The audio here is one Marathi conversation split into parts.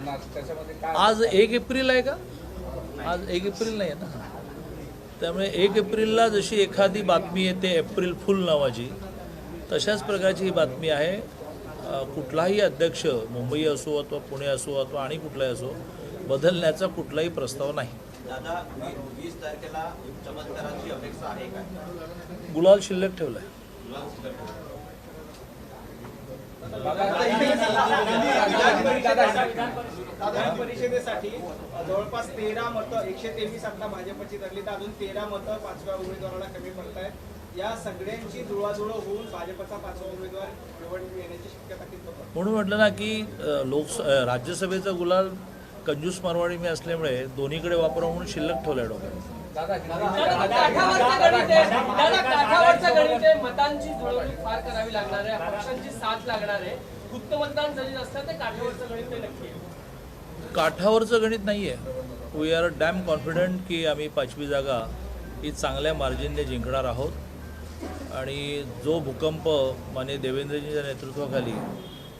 आज 1 एप्रिल आहे का? आज 1 एप्रिल नाही आहे ना. त्यामुळे 1 एप्रिलला जशी एखादी बातमी येते एप्रिल फुल नावाची, तशाच प्रकारची ही बातमी आहे. कुठलाही अध्यक्ष मुंबई असो अथवा पुणे असो अथवा आणि कुठलाही असो बदलण्याचा कुठलाही प्रस्ताव नाही. दादा 20 तारखेला चमत्काराची अपेक्षा आहे का? गुलाल शिल्लक ठेवलाय. परिषदेसाठी जवळपास 13 मतं 123 आता भाजपची धरली तर अजून 13 मतं पाचव्या उमेदवाराला कमी पडत आहेत. या सगळ्यांची जुळवाजुळव होऊन भाजपचा पाचवा उमेदवार निवडून येण्याची शक्यता किती? म्हणून म्हटलं ना की राज्यसभेचा गुलाल कंजूस मारवाडी मी असल्यामुळे दोन्हीकडे वापरा म्हणून शिल्लक ठेवलाय डोक्यात. मतांची जुळवणी फार करावी लागणार आहे, पक्षांची साथ लागणार आहे. गुप्त मतदान जरी असतं ते काठावरचं गणित नक्की आहे. काठावरचं गणित नाही आहे. वी आर डॅम कॉन्फिडंट की आम्ही 5वी जागा ही चांगल्या मार्जिनने जिंकणार आहोत. आणि जो भूकंप माननीय देवेंद्रजींच्या नेतृत्वाखाली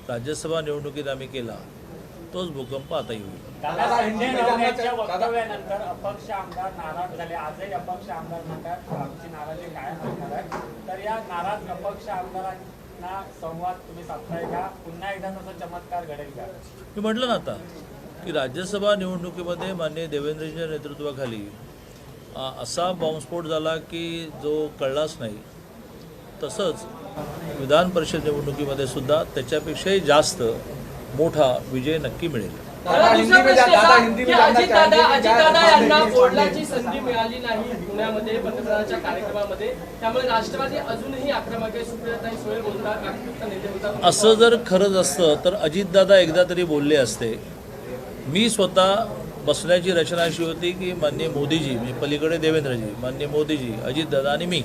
राज्यसभा निवडणुकीत आम्ही केला तोच भूकंप आताही होईल. वक्तव्यानंतर अपक्ष आमदार नाराज झाले. आजही अपक्ष आमदार म्हणतात आमची नाराजी कायम असणार आहे. तर या नाराज अपक्ष आमदारांना संवाद तुम्ही साधताय का? पुन्हा एकदा तसा चमत्कार घडेल का? मी म्हटलं ना आता की राज्यसभा निवडणुकीमध्ये माननीय देवेंद्रजींच्या नेतृत्वाखाली असा बॉम्बस्फोट झाला की जो कळलाच नाही. तसंच विधान परिषद निवडणुकीमध्ये सुद्धा त्याच्यापेक्षाही जास्त मोठा विजय नक्की मिळेल. अजितदादा यांना बोलण्याची संधी मिळाली नाही पुण्यामध्ये पंतप्रधानांच्या कार्यक्रमामध्ये, त्यामुळे राष्ट्रवादी अजूनही आक्रमक आहे. सुप्रियाताई सुळे बोलतात. असं जर खरंच असतं तर अजितदादा एकदा तरी बोलले असते. मी स्वतः बसण्याची रचना अशी होती की माननीय मोदीजी, म्हणजे पलीकडे देवेंद्रजी, माननीय मोदीजी, अजितदादा आणि मी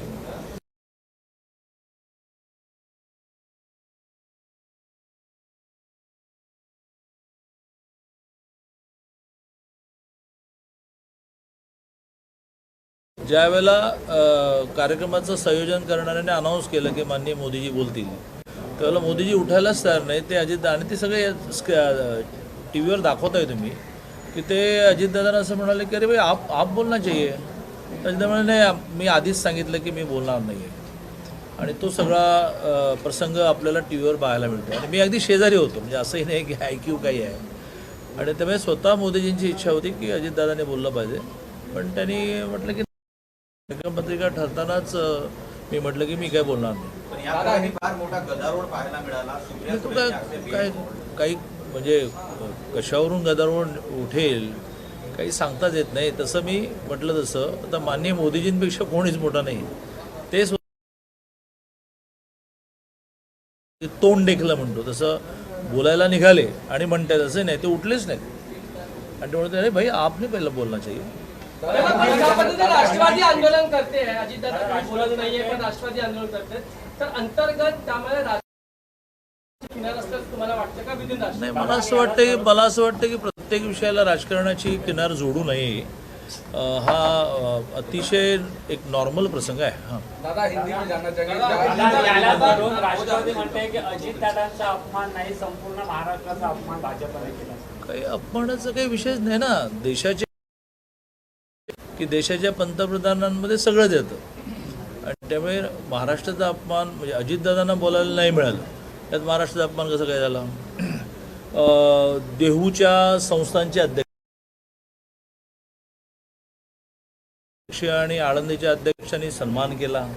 ज्या वेळेला कार्यक्रमाचं संयोजन करणाऱ्याने अनाऊन्स केलं की माननीय मोदीजी बोलतील, त्यावेळेला मोदीजी उठायलाच तयार नाही. ते अजितदादा आणि ते सगळे टी व्हीवर दाखवताय तुम्ही की ते अजितदादांना असं म्हणाले की अरे भाई आप बोलना चाहिए. अजितदादा म्हणाले नाही, मी आधीच सांगितलं की मी बोलणार नाही आहे. आणि तो सगळा प्रसंग आपल्याला टी व्हीवर पाहायला मिळतो. आणि मी अगदी शेजारी होतो, म्हणजे असंही नाही की IQ काही आहे. आणि त्यामुळे स्वतः मोदीजींची इच्छा होती की अजितदादाने बोललं पाहिजे. पण त्यांनी म्हटलं की पत्रिका ठरतानाच मी म्हटलं की मी काय बोलणार नाही. फार मोठा गदारोळ पाहायला मिळाला. काय काही म्हणजे कशावरून गदारोळ उठेल काही सांगताच येत नाही. तसं मी म्हटलं तसं आता माननीय मोदीजींपेक्षा कोणीच मोठा नाही. ते तोंड देखलं म्हणतो तसं बोलायला निघाले आणि म्हणतात असं नाही, ते उठलेच नाहीत. आणि ते म्हणतात अरे भाई आपने पहिलं बोलना चाहिए. राष्ट्रवादी आंदोलन करते अजितदादा बोलत नाहीये पण राष्ट्रवादी आंदोलन करते, तर अंतर्गत त्यामुळे किनार असल्याचं तुम्हाला वाटतं का? विदिन नाही, मला असं वाटतं की प्रत्येक विषयाला राजकारणाची किनार जोडू नये. हा अतिशय एक नॉर्मल प्रसंग आहे. हां दादा हिंदी में जानना राष्ट्रवादी म्हणते की अजितदादांचा अपमान नाही, संपूर्ण महाराष्ट्राचा अपमान भाजपने केला. काही अपमानाचा काही विषयच नाही ना. देशाच्या पंतप्रधानांमध्ये सगळंच येतं. आणि त्यामुळे महाराष्ट्राचा अपमान म्हणजे अजितदादांना बोलायला नाही मिळालं, त्यात महाराष्ट्राचा अपमान कसं काय झाला? देहूच्या संस्थांचे अध्यक्ष आणि आळंदीच्या अध्यक्षांनी सन्मान केला.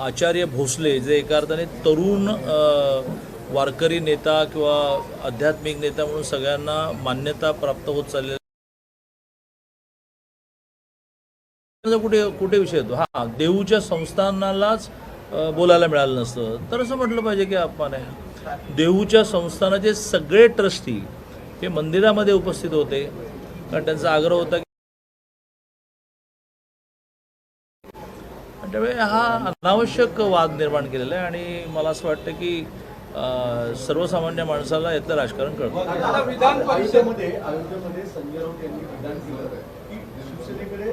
आचार्य भोसले जे एका अर्थाने तरुण वारकरी नेता किंवा आध्यात्मिक नेता म्हणून सगळ्यांना मान्यता प्राप्त होत चाललेला कुठे विषय येतो. हां, देहूच्या संस्थानालाच बोलायला मिळालं नसतं तर असं म्हटलं पाहिजे की अपमान आहे. देहूच्या संस्थानाचे सगळे ट्रस्टी हे मंदिरामध्ये उपस्थित होते कारण त्यांचा आग्रह होता की त्यामुळे हा अनावश्यक वाद निर्माण केलेला आहे. आणि मला असं वाटतं की सर्वसामान्य माणसाला यातलं राजकारण कळतं. विधान परिषदेमध्ये अयोध्येमध्ये संजय राऊत यांनी विधान केलं की शिवसेनेकडे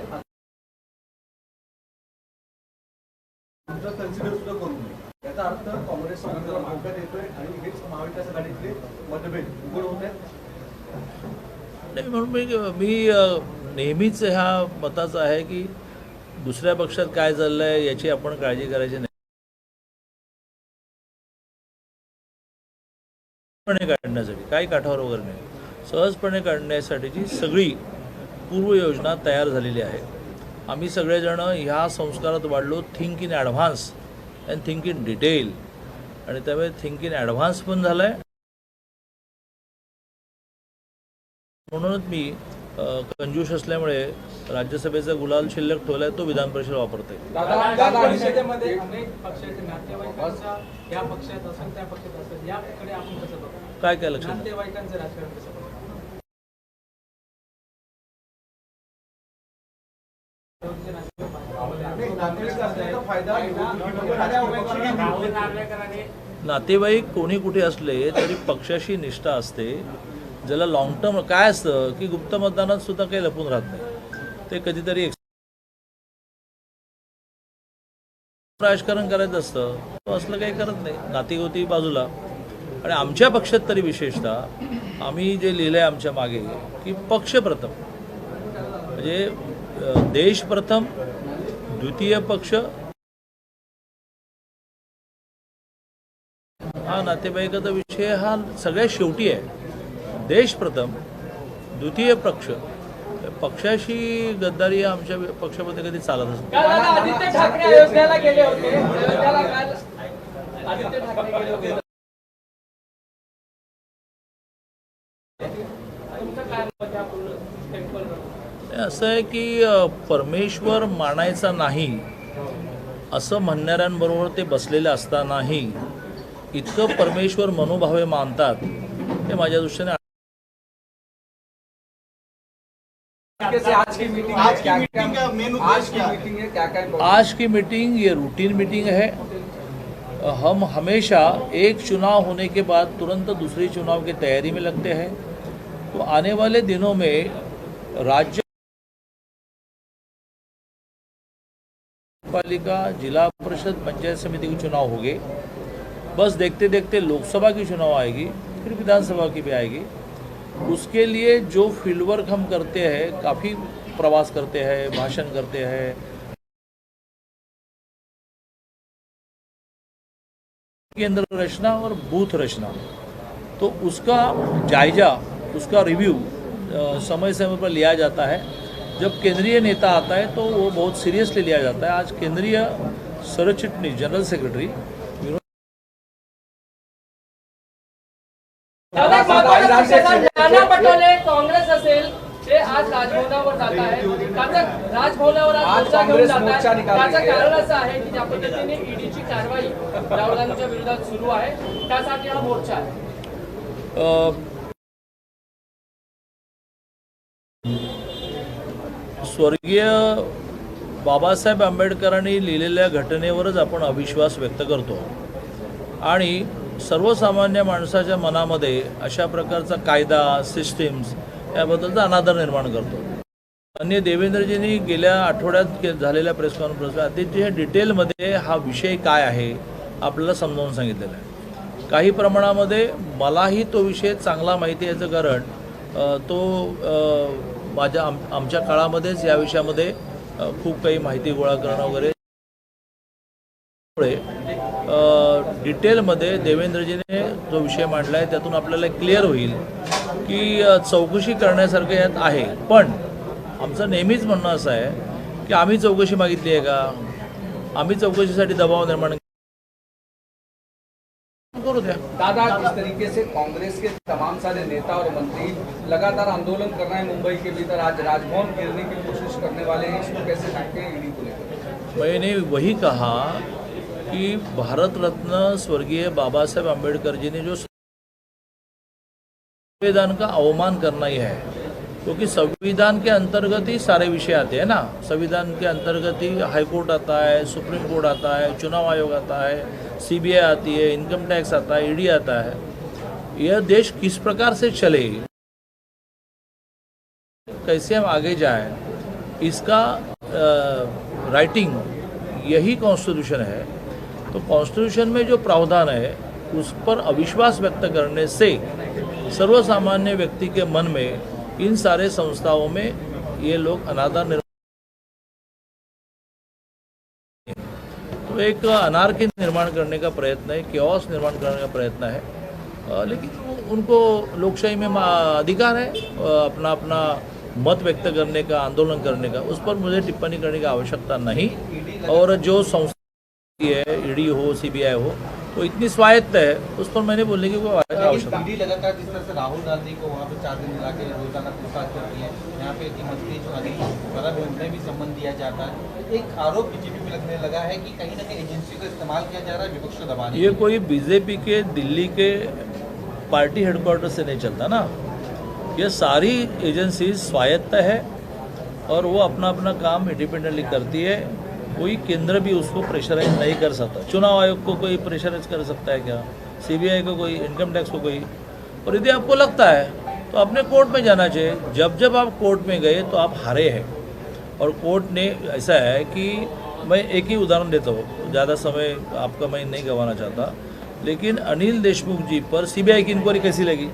कन्सिडर सुद्धा करू नये. याचा अर्थ काँग्रेस धोक्यात येतोय आणि हेच महाविकास आघाडीतले मतभेद उघड होत आहेत. नाही, म्हणून मी नेहमीच ह्या मताचा आहे की दुसऱ्या पक्षात काय चाललं आहे याची आपण काळजी करायची नाही. काढण्यासाठी काही काठावर वगैरे नाही, सहजपणे काढण्यासाठीची सगळी पूर्वयोजना तयार झालेली आहे. आम्ही सगळेजण ह्या संस्कारात वाढलो, think in advance and think in detail, आणि त्यामुळे थिंक इन ॲडव्हान्स पण झालं आहे. म्हणूनच मी कंजूस असल्यामुळे राज्यसभेचा गुलाल शिल्लक ठेवला आहे, तो विधान परिषद वापरते. विधान परिषदेमध्ये अनेक पक्षाचे नातेवाईकांचा या पक्षात असेल त्या पक्षात असेल, याकडे आपण कसं बघतो? काय काय लक्षात? नातेवाईकांचं राजकारण कसं बघतो? राहुल नार्वेकरांनी नातेवाईक कोणी कुठे असले तरी पक्षाशी निष्ठा असते. ज्याला लॉंग टर्म काय असतं की गुप्त मतदानात सुद्धा काही लपून राहत नाही, ते कधीतरी राजकारण करायचं असतं, तो असलं काही करत नाही. नातीगोती बाजूला. आणि आमच्या पक्षात तरी विशेषतः आम्ही जे लिहिलं आहे आमच्या मागे की पक्ष प्रथम, म्हणजे देश प्रथम, द्वितीय पक्ष हा नातेवाईकाचा विषय हा सगळ्यात शेवटी आहे. देश प्रथम, द्वितीय पक्ष. पक्षाशी गद्दारी आमच्या पक्षामध्ये कधी चालतच नाही. काल दादा आदित्य ठाकरे अयोध्येला गेले होते. अयोध्येला काल आदित्य ठाकरे गेले होते. तुमचं काय मत आहे पूर्ण टेम्पलवर? असं आहे की परमेश्वर मानायचा नाही असं म्हणणाऱ्यांबरोबर ते बसलेले असतानाही इतकं परमेश्वर मनोभावे मानतात, हे माझ्या दृष्टीने आज की मीटिंग का मेन उद्देश्य क्या है? आज की मीटिंग ये रूटीन मीटिंग है. हम हमेशा एक चुनाव होने के बाद तुरंत दूसरी चुनाव की तैयारी में लगते हैं. तो आने वाले दिनों में राज्य पालिका, जिला परिषद, पंचायत समिति के चुनाव होंगे. बस देखते देखते लोकसभा की चुनाव आएगी, फिर विधानसभा की भी आएगी. उसके लिए जो फील्ड वर्क हम करते हैं, काफ़ी प्रवास करते हैं, भाषण करते हैं, केंद्र रचना और बूथ रचना, तो उसका जायजा, उसका रिव्यू समय समय पर लिया जाता है. जब केंद्रीय नेता आता है तो वो बहुत सीरियसली लिया जाता है. आज केंद्रीय सरचिटणीस, जनरल सेक्रेटरी नाना पटोले काँग्रेस असेल ते आज राजभवनावर जात आहे. राजभवनावर आज मोर्चा घेऊन जात आहे. त्याचं कारण असं आहे की ज्या पद्धतीने ईडीची कारवाई राहुल गांधीच्या विरोधात सुरू आहे, त्यासाठी हा मोर्चा आहे. स्वर्गीय बाबासाहेब आंबेडकरांनी लिहिलेल्या घटनेवरच आपण अविश्वास व्यक्त करतो आणि सर्वसामान्य माणसाच्या मनामध्ये अशा प्रकारचा कायदा, सिस्टीम्स याबद्दलचा अनादर निर्माण करतो. अन्य देवेंद्रजींनी गेल्या आठवड्यात झालेल्या प्रेस कॉन्फरन्सला अतिशय डिटेलमध्ये हा विषय काय आहे आपल्याला समजावून सांगितलेलं आहे. काही प्रमाणामध्ये मलाही तो विषय चांगला माहिती याचं कारण आमच्या काळामध्येच या विषयामध्ये खूप काही माहिती गोळा करणं वगैरे डिटेलमध्ये देवेंद्रजीने जो विषय मांडला आहे त्यातून आपल्याला क्लिअर होईल की चौकशी करण्यासारखं यात आहे. पण आमचं नेहमीच म्हणणं असं आहे की आम्ही चौकशी मागितली आहे का? आम्ही चौकशीसाठी दबाव निर्माण करू द्या. दादा, किस तरीके से कांग्रेस के तमाम सारे नेता और मंत्री लगातार आंदोलन कर रहे हैं मुंबई के भीतर, आज राजभवन घेरने की कोशिश करने वाले हैं, इसको कैसे देखते हैं ईडी को लेकर? मैंने वही कहा कि भारत रत्न स्वर्गीय बाबा साहेब आम्बेडकर जी ने जो संविधान का अवमान करना ही है, क्योंकि संविधान के अंतर्गत ही सारे विषय आते हैं ना. संविधान के अंतर्गत ही हाईकोर्ट आता है, सुप्रीम कोर्ट आता है, चुनाव आयोग आता है, सीबीआई आती है, इनकम टैक्स आता है, ईडी आता है. यह देश किस प्रकार से चले, कैसे हम आगे जाएं, इसका राइटिंग यही कॉन्स्टिट्यूशन है. तो कॉन्स्टिट्यूशन में जो प्रावधान है उस पर अविश्वास व्यक्त करने से सर्वसामान्य व्यक्ति के मन में इन सारे संस्थाओं में ये लोग अनादर तो एक अनार्की निर्माण करने का प्रयत्न है, क्योस निर्माण करने का प्रयत्न है। लेकिन उनको लोकशाही में अधिकार है अपना अपना मत व्यक्त करने का, आंदोलन करने का। उस पर मुझे टिप्पणी करने की आवश्यकता नहीं। और जो संस्था है, ईडी हो, सीबीआई हो, वो इतनी स्वायत्त है, उस पर मैंने बोलने की कोई आवश्यकता नहीं। ईडी लगातार जिस तरह से राहुल गांधी को वहाँ पे 4 दिन मिला के रोजाना पूछताछ करती है, यहाँ पे की मंत्री जो अनिल परब है उनमें भी संबंध दिया जाता है। एक आरोप बीजेपी में लगने लगा है कि कहीं ना कहीं एजेंसी का इस्तेमाल किया जा रहा है विपक्ष को दबाने। ये कोई बीजेपी के दिल्ली के पार्टी हेडक्वार्टर से नहीं चलता ना। ये सारी एजेंसी स्वायत्त है और वो अपना अपना काम इंडिपेंडेंटली करती है। कोई केंद्र भी उसको प्रेशराइज नहीं कर सकता। चुनाव आयोग को कोई प्रेशराइज कर सकता है क्या? सीबीआई को कोई, इनकम टैक्स को कोई? और यदि आपको लगता है तो अपने कोर्ट में जाना चाहिए। जब जब आप कोर्ट में गए तो आप हारे हैं। और कोर्ट ने ऐसा है कि मैं एक ही उदाहरण देता हूँ, ज़्यादा समय आपका मैं नहीं गंवाना चाहता, लेकिन अनिल देशमुख जी पर सीबीआई की इंक्वायरी कैसी लगी?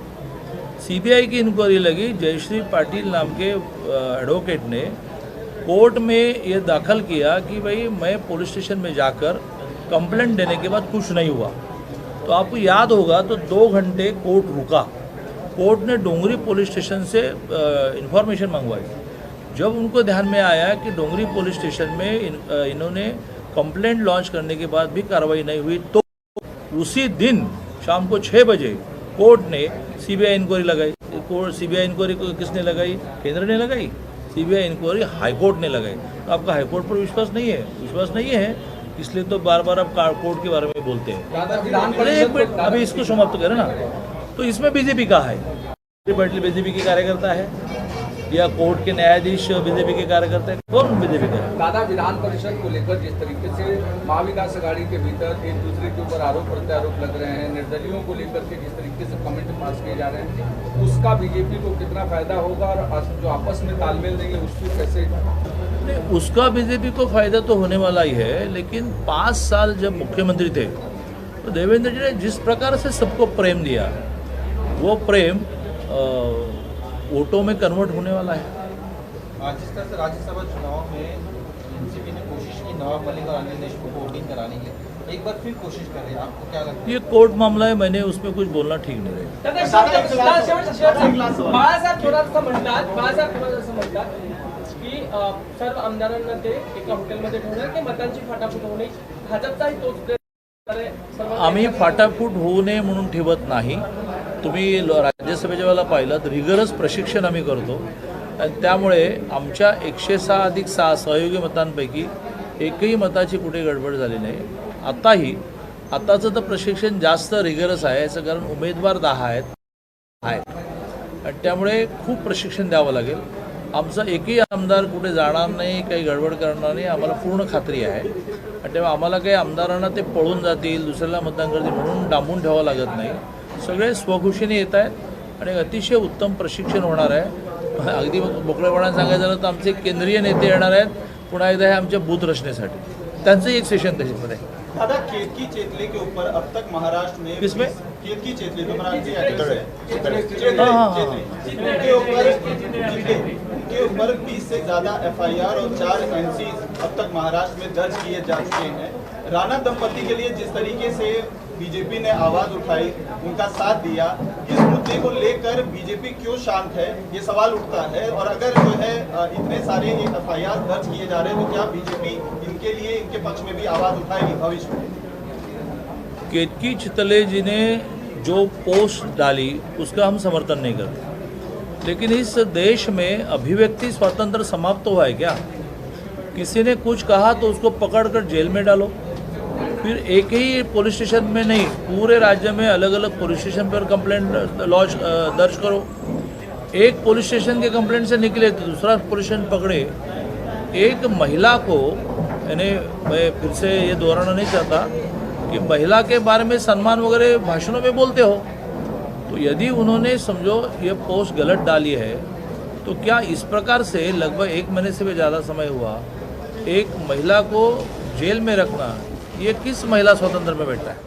सीबीआई की इंक्वायरी लगी, जयश्री पाटिल नाम के एडवोकेट ने कोर्ट में ये दाखिल किया कि भाई मैं पुलिस स्टेशन में जाकर कंप्लेंट देने के बाद कुछ नहीं हुआ। तो आपको याद होगा तो 2 घंटे कोर्ट रुका। कोर्ट ने डोंगरी पुलिस स्टेशन से इंफॉर्मेशन मंगवाई। जब उनको ध्यान में आया कि डोंगरी पुलिस स्टेशन में इन्होंने कंप्लेंट लॉन्च करने के बाद भी कार्रवाई नहीं हुई, तो उसी दिन शाम को 6 बजे कोर्ट ने सीबीआई इंक्वायरी लगाई। सीबीआई इंक्वायरी किसने लगाई? केंद्र ने लगाई। सीबीआई इंक्वायरी हाईकोर्ट ने लगाई। तो आपका हाईकोर्ट पर विश्वास नहीं है? विश्वास नहीं है, इसलिए तो बार बार आप कोर्ट के बारे में बोलते हैं। अरे एक मिनट, अभी इसको समाप्त करें ना। तो इसमें बीजेपी का है, बीजेपी के कार्यकर्ता है या कोर्ट के न्यायाधीश बीजेपी के कार्यकर्ता है? कौन बीजेपी का है? दादा, विधान परिषद को लेकर जिस तरीके से महाविकास आघाड़ी के भीतर एक दूसरे के ऊपर आरोप प्रत्यारोप लग रहे हैं, निर्दलियों को लेकर के जिस तरीके से कमेंट पास किए जा रहे हैं, उसका बीजेपी को कितना फायदा होगा और जो आपस में तालमेल नहीं है उसको कैसे? उसका बीजेपी को फायदा तो होने वाला ही है, लेकिन 5 साल जब मुख्यमंत्री थे तो देवेंद्र जी ने जिस प्रकार से सबको प्रेम दिया, वो प्रेम वोटों में कन्वर्ट होने वाला है। जिस तरह से राज्यसभा चुनाव में एनसीपी ने कोशिश की नवाब मलिक और अनिल देशमुख को वोटिंग कराने की, एक बार फिर कोशिश कर रहे हैं, आपको क्या लगता है? ये कोर्ट मामला है, मैंने उसमें कुछ बोलना ठीक नहीं रहेगा। बाळासाहेब थोरात असं म्हणतात की सर्व आमदारांना ते एका हॉटेलमध्ये ठेवणार की मतांची फाटाफूट होणे, भाजपचाही तोच आम्ही फाटाफूट होऊ नये म्हणून ठेवत नाही। तुम्ही राज्यसभेच्या वेळेला पाहिलं तर रिगरस प्रशिक्षण आम्ही करतो आणि त्यामुळे आमच्या 106 अधिक 6 सहयोगी मतांपैकी एकही मताची कुठे गडबड झाली नाही। आताचं तर प्रशिक्षण जास्त रिगरस आहे, याचं कारण उमेदवार 10 आहेत आणि त्यामुळे खूप प्रशिक्षण द्यावं लागेल। आमचा एकही आमदार कुठे जाणार नाही, काही गडबड करणार नाही, आम्हाला पूर्ण खात्री आहे। आणि तेव्हा आम्हाला काही आमदारांना ते पळून जातील, दुसऱ्याला मतदान करतील म्हणून डांबून ठेवावं लागत नाही। सगळे स्वखुशीने येत आहेत आणि अतिशय उत्तम प्रशिक्षण होणार आहे। अगदी मोकळेपणाने सांगायचं झालं तर आमचे केंद्रीय नेते येणार आहेत पुन्हा एकदा हे आमच्या बूथ रचनेसाठी। त्यांचं एक सेशन त्याच्यामध्ये। दादा, केतकी चेतले के ऊपर अब तक महाराष्ट्र में किसमें? केतकी चेतले जो महाराष्ट्र के ऊपर 20 से ज्यादा एफआईआर और 4 एनसी अब तक महाराष्ट्र में दर्ज किए जा चुके हैं। राणा दंपति के लिए जिस तरीके से बीजेपी ने आवाज उठाई, उनका साथ दिया, इस मुद्दे को लेकर बीजेपी क्यों शांत है, ये सवाल उठता है। और अगर जो है इतने सारे एफआईआर दर्ज किए जा रहे हैं तो क्या बीजेपी इनके लिए, इनके पक्ष में भी आवाज उठाएगी भविष्य में? केतकी चितले जी ने जो पोस्ट डाली उसका हम समर्थन नहीं करते, लेकिन इस देश में अभिव्यक्ति स्वातंत्र समाप्त हुआ है क्या? किसी ने कुछ कहा तो उसको पकड़कर जेल में डालो, फिर एक ही पुलिस स्टेशन में नहीं पूरे राज्य में अलग अलग पुलिस स्टेशन पर कंप्लेंट लॉन्च दर्ज करो। एक पुलिस स्टेशन के कंप्लेंट से निकले तो दूसरा पुलिस स्टेशन पकड़े। एक महिला को, यानी मैं फिर से ये दोहराना नहीं चाहता कि महिला के बारे में सम्मान वगैरह भाषणों में बोलते हो, तो यदि उन्होंने समझो ये पोस्ट गलत डाली है तो क्या इस प्रकार से लगभग 1 महीने से भी ज़्यादा समय हुआ एक महिला को जेल में रखना, ये किस महिला स्वतंत्र में बैठता है?